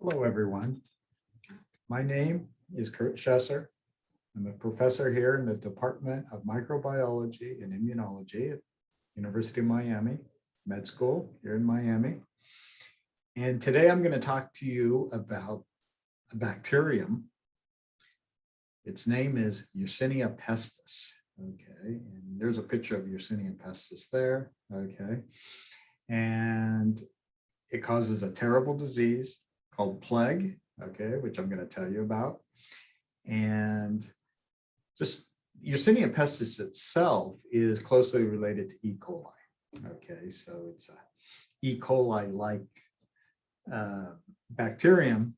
Hello, everyone. My name is Kurt Schesser. I'm a professor here in the Department of Microbiology and Immunology at University of Miami Med School here in Miami. And today I'm going to talk to you about a bacterium. Its name is Yersinia pestis. Okay, and there's a picture of Yersinia pestis there. Okay, and it causes a terrible disease called plague, okay, which I'm going to tell you about. And just Yersinia pestis itself is closely related to E. coli. Okay, so it's a E. coli-like bacterium,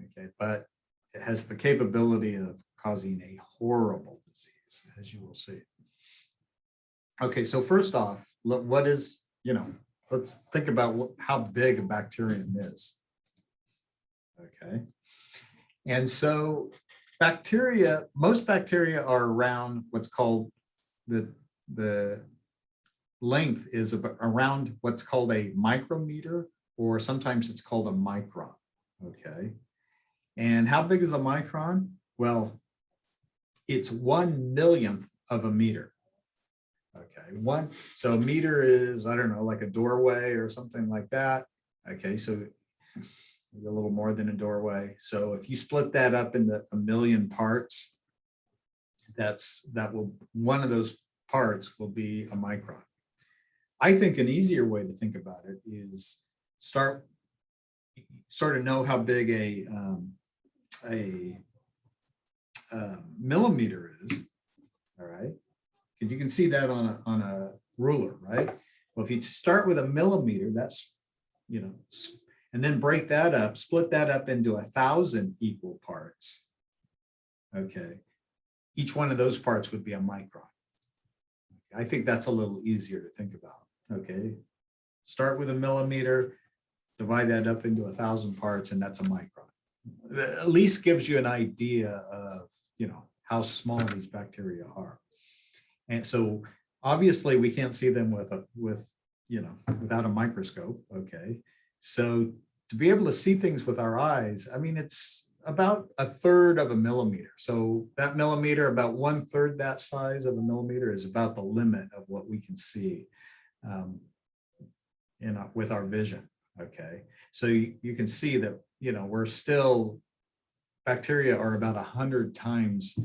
okay, but it has the capability of causing a horrible disease, as you will see. Okay, so first off, what is, let's think about how big a bacterium is. Okay, and so most bacteria are around what's called the length is around what's called a micrometer, or sometimes it's called a micron. Okay, and how big is a micron? Well, it's 1/1,000,000th of a meter. Okay, so a meter is, I don't know, like a doorway or something like that. Okay, so a little more than a doorway. So if you split that up into 1,000,000 parts, one of those parts will be a micron. I think an easier way to think about it is sort of know how big a millimeter is. All right, and you can see that on a ruler, right? Well, if you start with a millimeter, that's, and then break that up, split that up into 1,000 equal parts. Okay, each one of those parts would be a micron. I think that's a little easier to think about. Okay, start with a millimeter, divide that up into 1,000 parts, and that's a micron. That at least gives you an idea of, how small these bacteria are. And so obviously we can't see them without a microscope. Okay, so to be able to see things with our eyes, I mean, it's about 1/3 of a millimeter. So that millimeter, about 1/3 that size of a millimeter, is about the limit of what we can see with our vision. Okay, so you can see that, bacteria are about 100 times,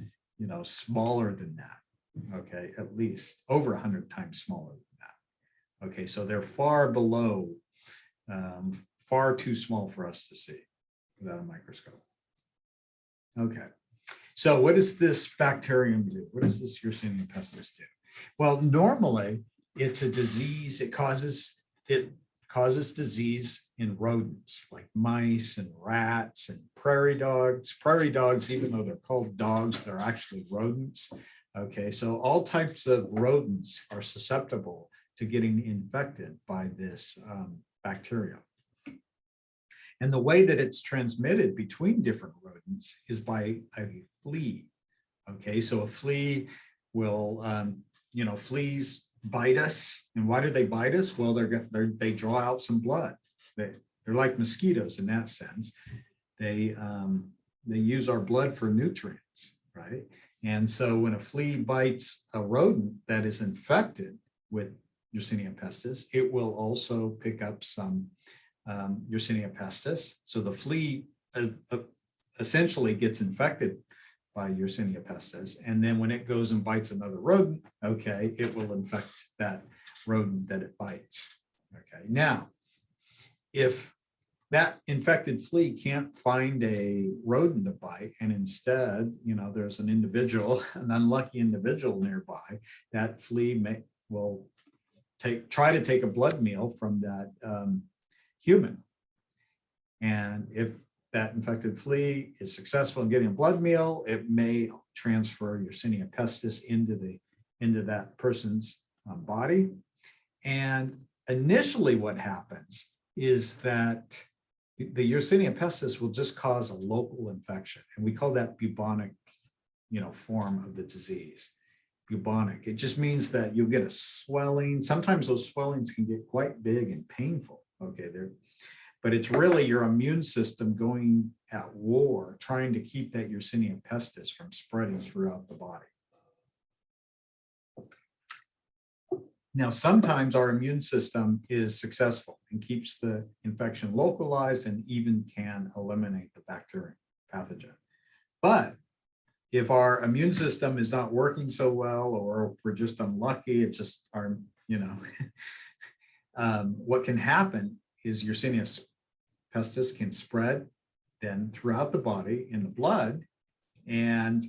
smaller than that. Okay, at least over 100 times smaller than that. Okay, so they're far below, far too small for us to see without a microscope. Okay, so what does this bacterium do? What does this Yersinia pestis do? Well, normally it's a disease. It causes disease in rodents like mice and rats and prairie dogs. Prairie dogs, even though they're called dogs, they're actually rodents. Okay, so all types of rodents are susceptible to getting infected by this bacterium. And the way that it's transmitted between different rodents is by a flea. Okay, so a flea will, fleas bite us. And why do they bite us? Well, they draw out some blood. They're like mosquitoes in that sense. They use our blood for nutrients, right? And so when a flea bites a rodent that is infected with Yersinia pestis, it will also pick up some Yersinia pestis. So the flea essentially gets infected by Yersinia pestis, and then when it goes and bites another rodent, okay, it will infect that rodent that it bites. Okay, now if that infected flea can't find a rodent to bite, and instead, there's an unlucky individual nearby, that flea will try to take a blood meal from that human. And if that infected flea is successful in getting a blood meal, it may transfer Yersinia pestis into that person's body. And initially what happens is that the Yersinia pestis will just cause a local infection, and we call that bubonic, form of the disease. Bubonic. It just means that you'll get a swelling. Sometimes those swellings can get quite big and painful. Okay, but it's really your immune system going at war, trying to keep that Yersinia pestis from spreading throughout the body. Now, sometimes our immune system is successful and keeps the infection localized and even can eliminate the bacterium pathogen. But if our immune system is not working so well, or we're just unlucky, it's just our, what can happen is Yersinia pestis can spread then throughout the body in the blood. And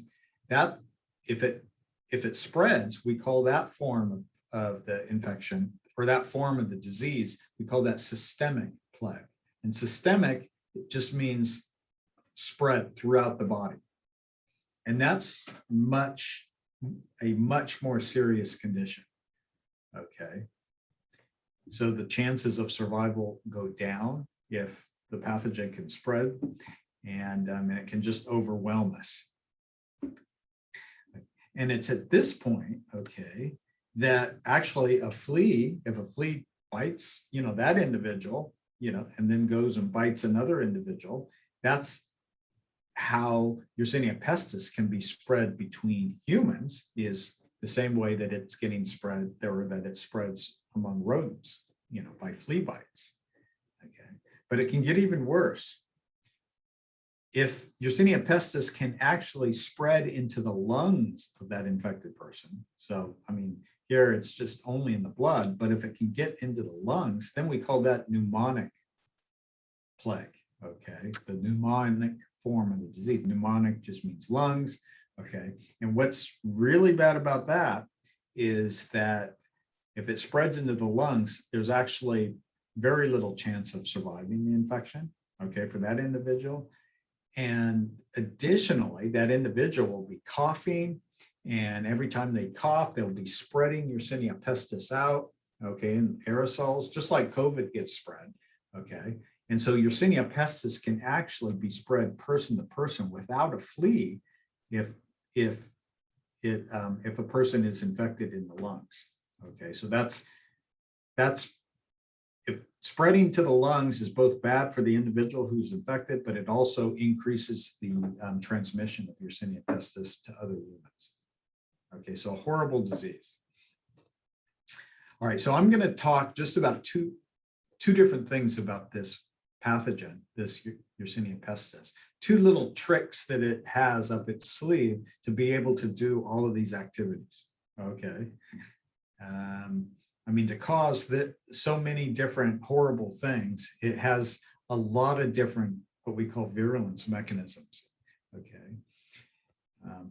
that, if it spreads, we call that form of the infection, or that form of the disease, we call that systemic plague. And systemic, it just means spread throughout the body. And that's a much more serious condition. Okay. So the chances of survival go down if the pathogen can spread, and it can just overwhelm us. And it's at this point, okay, that actually a flea, if a flea bites, that individual, and then goes and bites another individual, that's how Yersinia pestis can be spread between humans, is the same way that it's getting spread, or that it spreads among rodents, by flea bites. Okay, but it can get even worse. If Yersinia pestis can actually spread into the lungs of that infected person, so here it's just only in the blood, but if it can get into the lungs, then we call that pneumonic plague. Okay, the pneumonic form of the disease. Pneumonic just means lungs. Okay, and what's really bad about that is that if it spreads into the lungs, there's actually very little chance of surviving the infection, okay, for that individual. And additionally, that individual will be coughing, and every time they cough, they'll be spreading Yersinia pestis out, okay, in aerosols, just like COVID gets spread, okay. And so Yersinia pestis can actually be spread person to person without a flea if a person is infected in the lungs. Okay, so that's if spreading to the lungs is both bad for the individual who's infected, but it also increases the transmission of Yersinia pestis to other humans. Okay, so a horrible disease. All right, so I'm going to talk just about two different things about this pathogen, this Yersinia pestis. Two little tricks that it has up its sleeve to be able to do all of these activities. Okay. To cause so many different horrible things, it has a lot of different, what we call virulence mechanisms. Okay.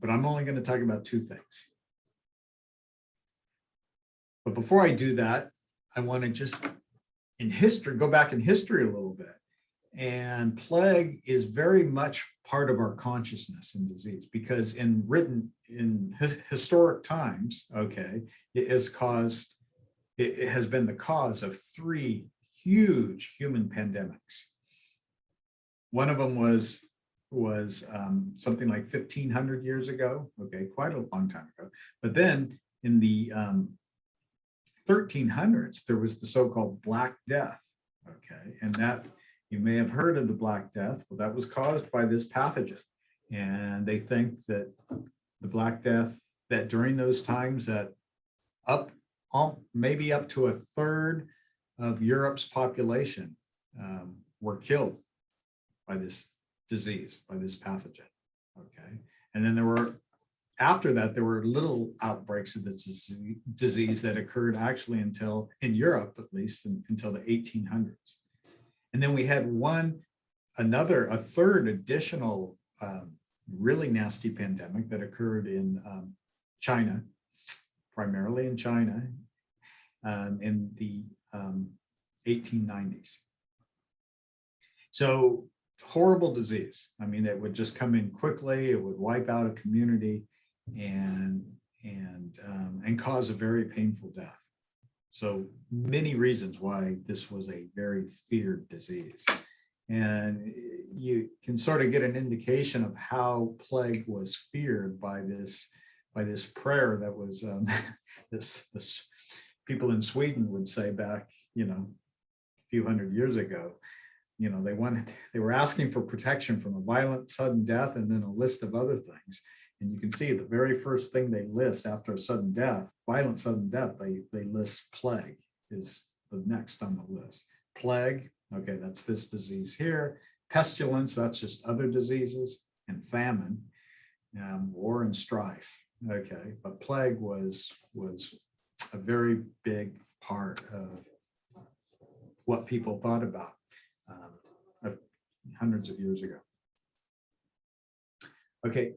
But I'm only going to talk about two things. But before I do that, I want to just go back in history a little bit. And plague is very much part of our consciousness in disease, because in historic times, okay, it has been the cause of 3 huge human pandemics. One of them was something like 1,500 years ago, okay, quite a long time ago. But then in the 1300s, there was the so-called Black Death, okay, and that, you may have heard of the Black Death. Well, that was caused by this pathogen. And they think that the Black Death, that during those times that maybe up to 1/3 of Europe's population were killed by this disease, by this pathogen, okay? And then after that, there were little outbreaks of this disease that occurred actually in Europe, at least, until the 1800s. And then we had a third additional really nasty pandemic that occurred in China, primarily in China, in the 1890s. So horrible disease. It would just come in quickly. It would wipe out a community and cause a very painful death. So many reasons why this was a very feared disease. And you can sort of get an indication of how plague was feared by this prayer that was this people in Sweden would say back, a few hundred years ago, they were asking for protection from a violent sudden death and then a list of other things. And you can see the very first thing they list after a sudden death, violent sudden death, they list plague is the next on the list. Plague, okay, that's this disease here. Pestilence, that's just other diseases, and famine, war and strife. Okay, but plague was a very big part of what people thought about hundreds of years ago. Okay,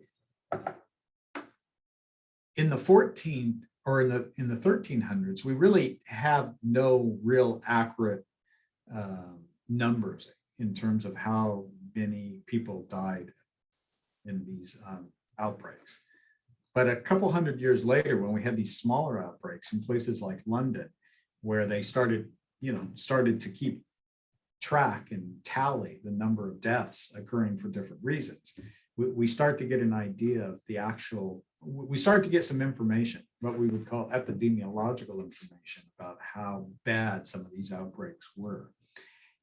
in the 14th or in the 1300s, we really have no real accurate numbers in terms of how many people died in these outbreaks. But a couple hundred years later, when we had these smaller outbreaks in places like London, where they started to keep track and tally the number of deaths occurring for different reasons, we start to get an idea of the actual, we start to get some information, what we would call epidemiological information about how bad some of these outbreaks were.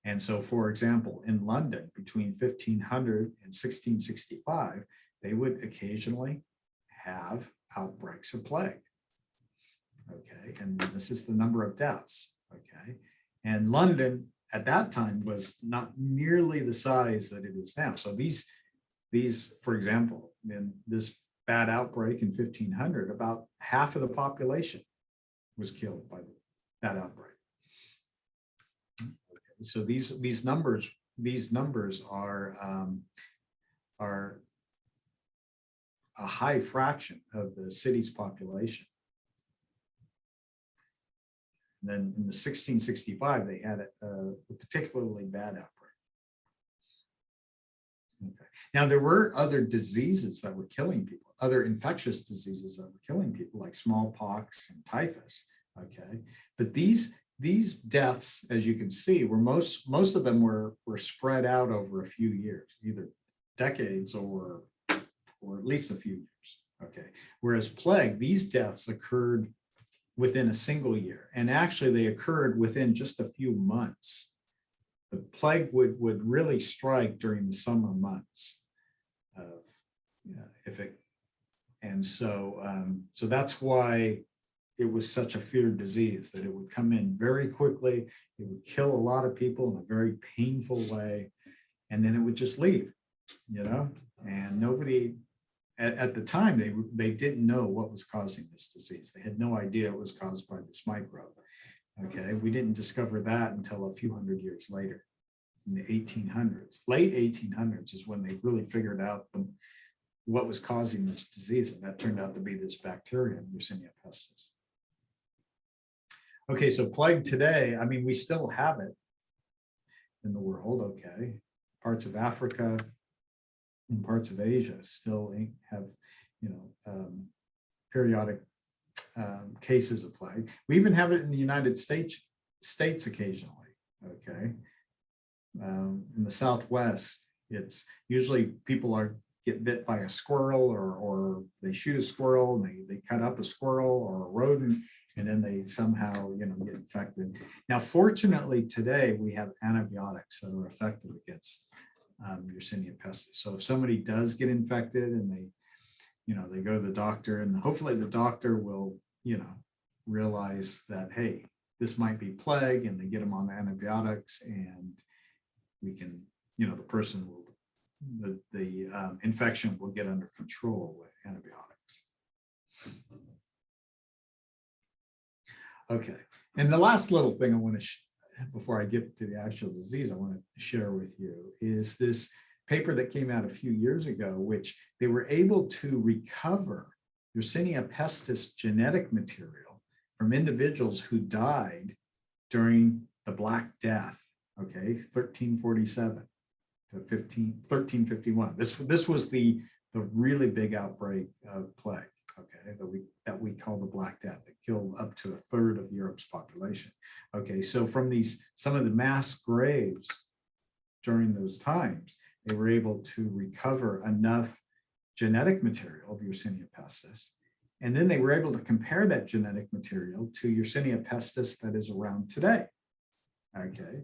And so, for example, in London, between 1500 and 1665, they would occasionally have outbreaks of plague. Okay, and this is the number of deaths. Okay, and London at that time was not nearly the size that it is now. So these, for example, in this bad outbreak in 1500, about half of the population was killed by that outbreak. Okay, so these numbers are a high fraction of the city's population. And then in the 1665, they had a particularly bad outbreak. Okay. Now, there were other diseases that were killing people, other infectious diseases that were killing people, like smallpox and typhus. Okay, but these deaths, as you can see, were most of them were spread out over a few years, either decades or at least a few years. Okay, whereas plague, these deaths occurred within a single year, and actually they occurred within just a few months. The plague would really strike during the summer months so that's why it was such a feared disease, that it would come in very quickly, it would kill a lot of people in a very painful way, and then it would just leave, and nobody at the time, they didn't know what was causing this disease. They had no idea it was caused by this microbe. Okay, we didn't discover that until a few hundred years later, in the 1800s. Late 1800s is when they really figured out what was causing this disease, and that turned out to be this bacterium, Yersinia Pestis. Okay, so plague today, I mean, we still have it in the world. Okay, parts of Africa and parts of Asia still have, periodic cases of plague. We even have it in the United States occasionally. Okay, in the Southwest, it's usually people get bit by a squirrel, or they shoot a squirrel and they cut up a squirrel or a rodent, and then they somehow get infected. Now, fortunately, today we have antibiotics that are effective against Yersinia pestis. So if somebody does get infected and they go to the doctor, and hopefully the doctor will, realize that, hey, this might be plague, and they get them on antibiotics, and we can, the person will, the infection will get under control with antibiotics. Okay, and the last little thing I want to before I get to the actual disease, I want to share with you is this paper that came out a few years ago, which they were able to recover Yersinia pestis genetic material from individuals who died during the Black Death, okay, 1347 to 1351. This was the really big outbreak of plague, okay, that we call the Black Death, that killed up to a third of Europe's population. Okay, so from some of the mass graves during those times, they were able to recover enough genetic material of Yersinia pestis, and then they were able to compare that genetic material to Yersinia pestis that is around today. Okay,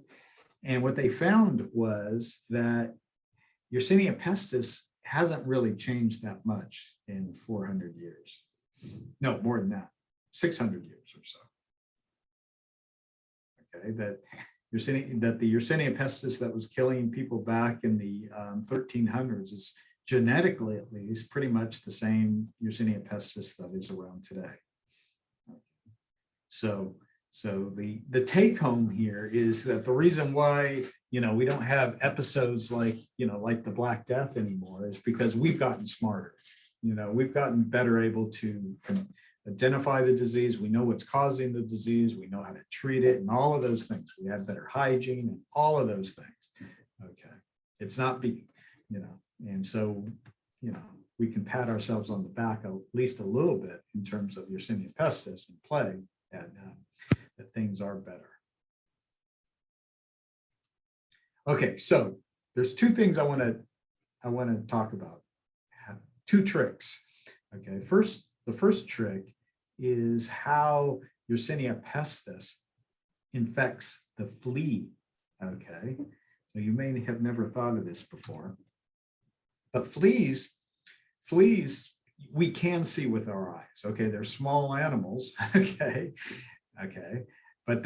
And what they found was that Yersinia pestis hasn't really changed that much in 400 years. No, more than that, 600 years or so. Okay, that the Yersinia pestis that was killing people back in the 1300s is genetically, at least, pretty much the same Yersinia pestis that is around today. So the take home here is that the reason why, we don't have episodes like, like the Black Death anymore is because we've gotten smarter. We've gotten better able to identify the disease. We know what's causing the disease. We know how to treat it and all of those things. We have better hygiene and all of those things. Okay. It's not and so, we can pat ourselves on the back at least a little bit in terms of Yersinia pestis and plague, and that things are better. Okay, so there's two things I want to talk about. Two tricks. Okay, the first trick is how Yersinia pestis infects the flea. Okay, so you may have never thought of this before, but fleas we can see with our eyes. Okay, they're small animals. Okay, but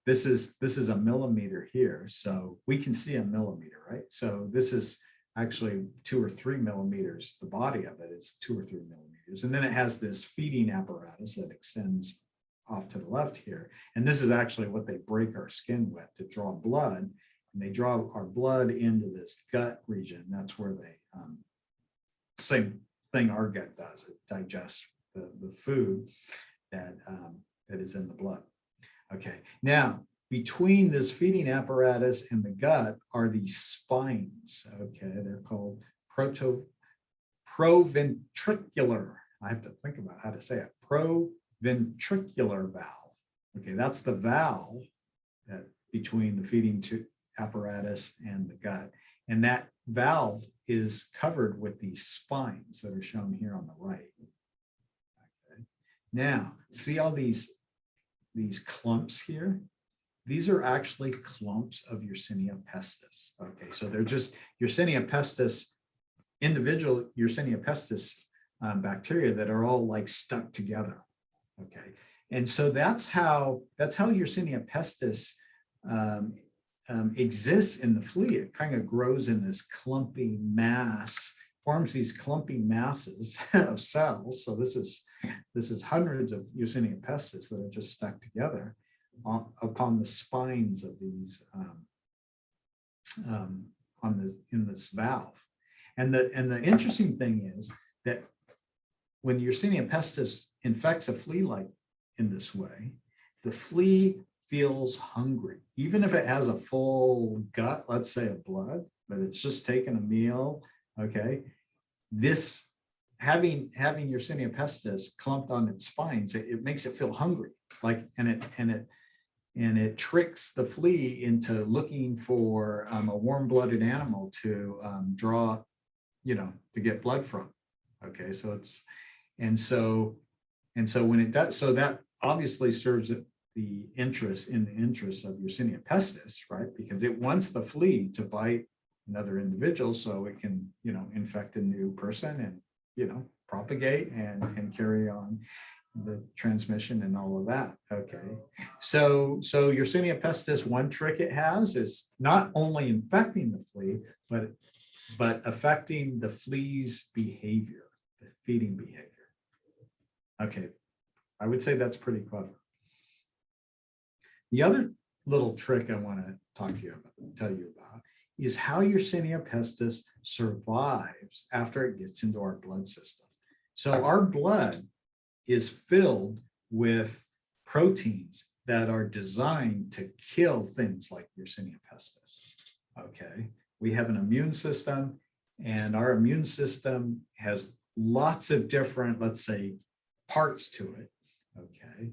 this is a millimeter here, so we can see a millimeter, right? So this is actually 2 or 3 millimeters. The body of it is 2 or 3 millimeters, and then it has this feeding apparatus that extends off to the left here, and this is actually what they break our skin with to draw blood, and they draw our blood into this gut region. That's where they same thing our gut does. It digests the food that is in the blood. Okay, now between this feeding apparatus and the gut are these spines. Okay, they're called proventricular. I have to think about how to say it. Proventricular valve. Okay, that's the valve that between the feeding apparatus and the gut, and that valve is covered with these spines that are shown here on the right. Okay. Now, see all these clumps here? These are actually clumps of Yersinia pestis. Okay, so they're just Yersinia pestis, individual Yersinia pestis bacteria that are all like stuck together. Okay, and so that's how Yersinia pestis exists in the flea. It kind of grows in this clumpy mass, forms these clumpy masses of cells. So this is hundreds of Yersinia pestis that are just stuck together upon the spines of these in this valve. And the interesting thing is that when Yersinia pestis infects a flea like in this way, the flea feels hungry, even if it has a full gut, let's say of blood, but it's just taken a meal. Okay, this having Yersinia pestis clumped on its spines, it makes it feel hungry, like, and it tricks the flea into looking for a warm-blooded animal to draw, to get blood from. Okay, so so when it does, so that obviously serves the interest of Yersinia pestis, right? Because it wants the flea to bite another individual so it can, infect a new person and, propagate and carry on the transmission and all of that. Okay, so Yersinia pestis, one trick it has is not only infecting the flea, but affecting the flea's behavior, the feeding behavior. Okay, I would say that's pretty clever. The other little trick I want to tell you about is how Yersinia pestis survives after it gets into our blood system. So our blood is filled with proteins that are designed to kill things like Yersinia pestis. Okay, we have an immune system, and our immune system has lots of different, let's say, parts to it. Okay,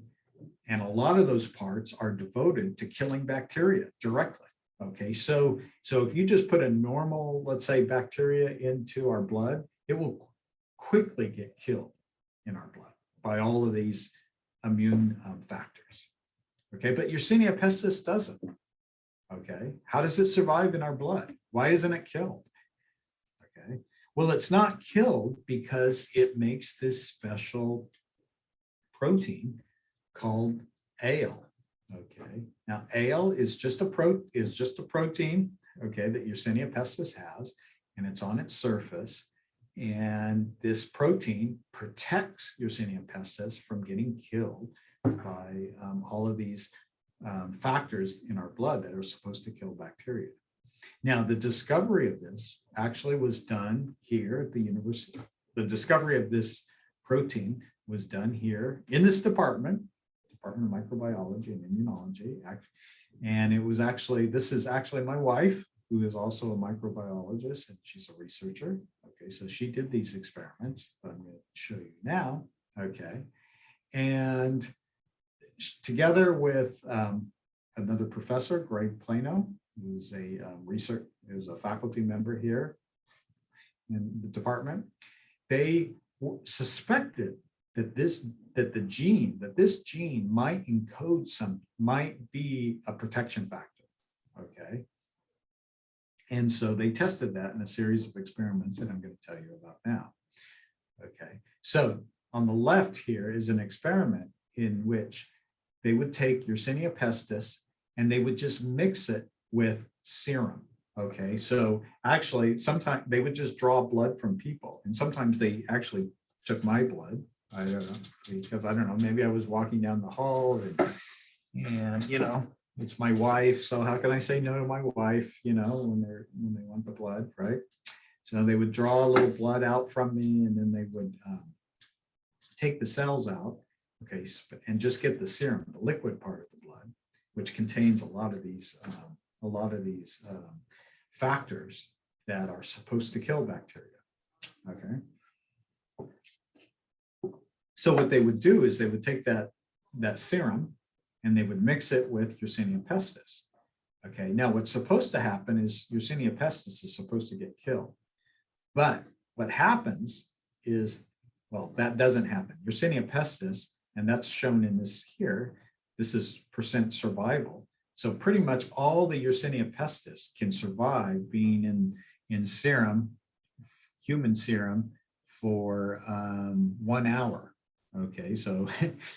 and a lot of those parts are devoted to killing bacteria directly. Okay, so if you just put a normal, let's say, bacteria into our blood, it will quickly get killed in our blood by all of these immune factors. Okay, but Yersinia pestis doesn't. Okay, how does it survive in our blood? Why isn't it killed? Okay, well, it's not killed because it makes this special protein called ale. Okay, now ale is just a protein, okay, that Yersinia pestis has, and it's on its surface. And this protein protects Yersinia pestis from getting killed by all of these factors in our blood that are supposed to kill bacteria. Now, the discovery of this actually was done here at the university. The discovery of this protein was done here in this Department of Microbiology and Immunology. And it was actually, this is actually my wife, who is also a microbiologist, and she's a researcher. Okay, so she did these experiments that I'm going to show you now. Okay, and together with another professor, Greg Plano, who's a faculty member here in the department, they suspected that this gene might be a protection factor. Okay. And so they tested that in a series of experiments that I'm going to tell you about now. Okay, so on the left here is an experiment in which they would take Yersinia pestis and they would just mix it with serum. Okay, so actually sometimes they would just draw blood from people, and sometimes they actually took my blood. I don't know, because I don't know, maybe I was walking down the hall and you know, it's my wife, so how can I say no to my wife, you know, when they want the blood, right? So they would draw a little blood out from me, and then they would take the cells out, okay, and just get the serum, the liquid part of the blood, which contains a lot of these factors that are supposed to kill bacteria. Okay. So what they would do is they would take that serum and they would mix it with Yersinia pestis. Okay, now what's supposed to happen is Yersinia pestis is supposed to get killed. But what happens is, well, that doesn't happen. Yersinia pestis, and that's shown in this here, this is % survival. So pretty much all the Yersinia pestis can survive being in serum, human serum, for 1 hour. Okay, so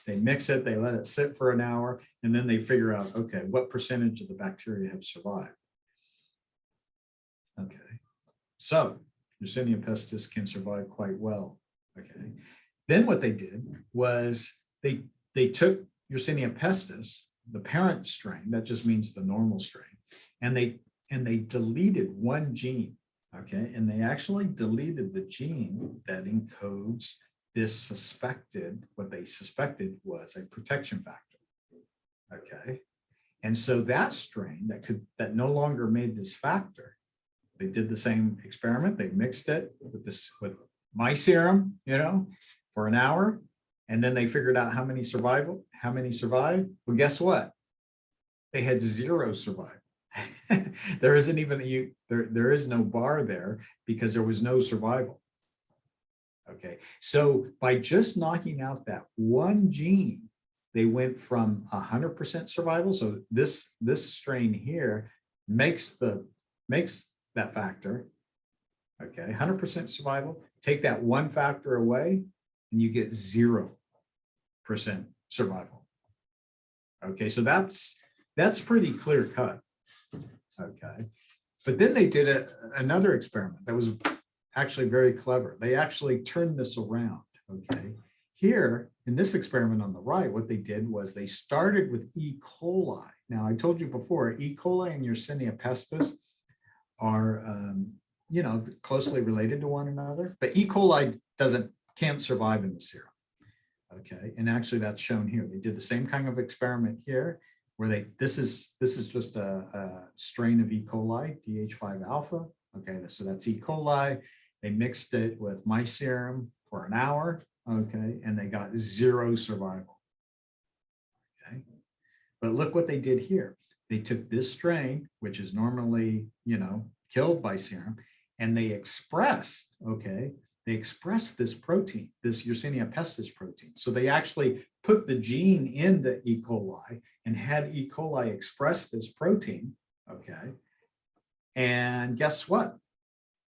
they mix it, they let it sit for an hour, and then they figure out, okay, what percentage of the bacteria have survived. Okay, so Yersinia pestis can survive quite well. Okay, then what they did was they took Yersinia pestis, the parent strain, that just means the normal strain, and they deleted one gene. Okay, and they actually deleted the gene that encodes this what they suspected was a protection factor. Okay, and so that strain that no longer made this factor, they did the same experiment. They mixed it with my serum, you know, for an hour, and then they figured out how many survived. Well, guess what? They had 0 survival. There isn't even there is no bar there because there was no survival. Okay, so by just knocking out that one gene, they went from 100% survival. So this strain here makes that factor. Okay, 100% survival. Take that one factor away, and you get 0% survival. Okay, so that's pretty clear cut. Okay, but then they did another experiment that was actually very clever. They actually turned this around. Okay, here in this experiment on the right, what they did was they started with E. coli. Now, I told you before, E. coli and Yersinia pestis are you know, closely related to one another, but E. coli can't survive in the serum. Okay, and actually that's shown here. They did the same kind of experiment here, where this is just a strain of E. coli, DH5 alpha. Okay, so that's E. coli. They mixed it with my serum for an hour. Okay, and they got 0 survival. Okay, but look what they did here. They took this strain, which is normally, you know, killed by serum, and they expressed, okay, they expressed this protein, this Yersinia pestis protein. So they actually put the gene into E. coli and had E. coli express this protein, Okay. And guess what?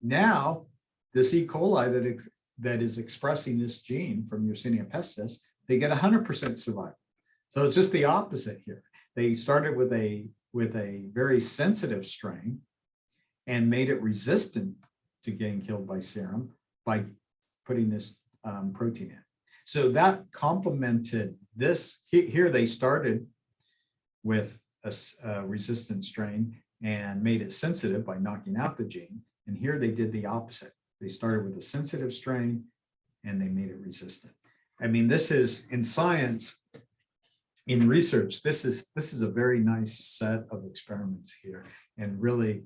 Now, this E. coli that is expressing this gene from Yersinia pestis, they get 100% survival. So it's just the opposite here. They started with a very sensitive strain and made it resistant to getting killed by serum by putting this protein in. So that complemented this. Here they started with a resistant strain and made it sensitive by knocking out the gene. And here they did the opposite. They started with a sensitive strain and they made it resistant. I mean, this is in science, in research, this is a very nice set of experiments here and really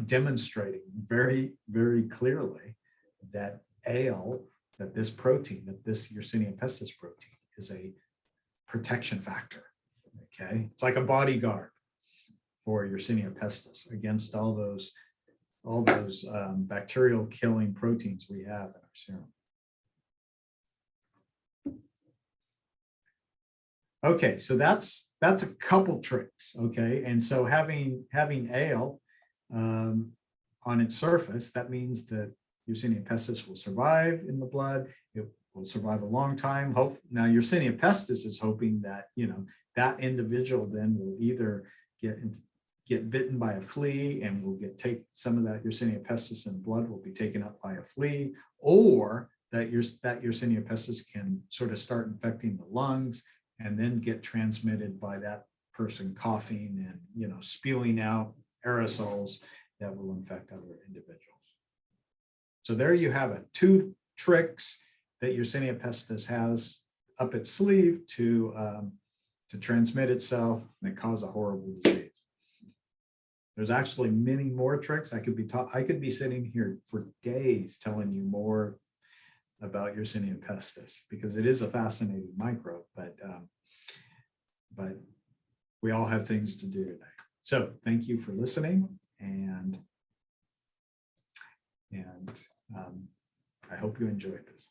demonstrating very, very clearly that that this protein, that this Yersinia pestis protein is a protection factor. Okay, it's like a bodyguard for Yersinia pestis against all those bacterial killing proteins we have in our serum. Okay, so that's a couple tricks. Okay, and so having ale on its surface, that means that Yersinia pestis will survive in the blood. It will survive a long time. Now Yersinia pestis is hoping that, you know, that individual then will either get bitten by a flea and will take some of that Yersinia pestis in blood will be taken up by a flea, or that Yersinia pestis can sort of start infecting the lungs and then get transmitted by that person coughing and, you know, spewing out aerosols that will infect other individuals. So there you have it, 2 tricks that Yersinia pestis has up its sleeve to transmit itself and cause a horrible disease. There's actually many more tricks. I could be sitting here for days telling you more about Yersinia pestis because it is a fascinating microbe, but we all have things to do today. So thank you for listening, and I hope you enjoyed this.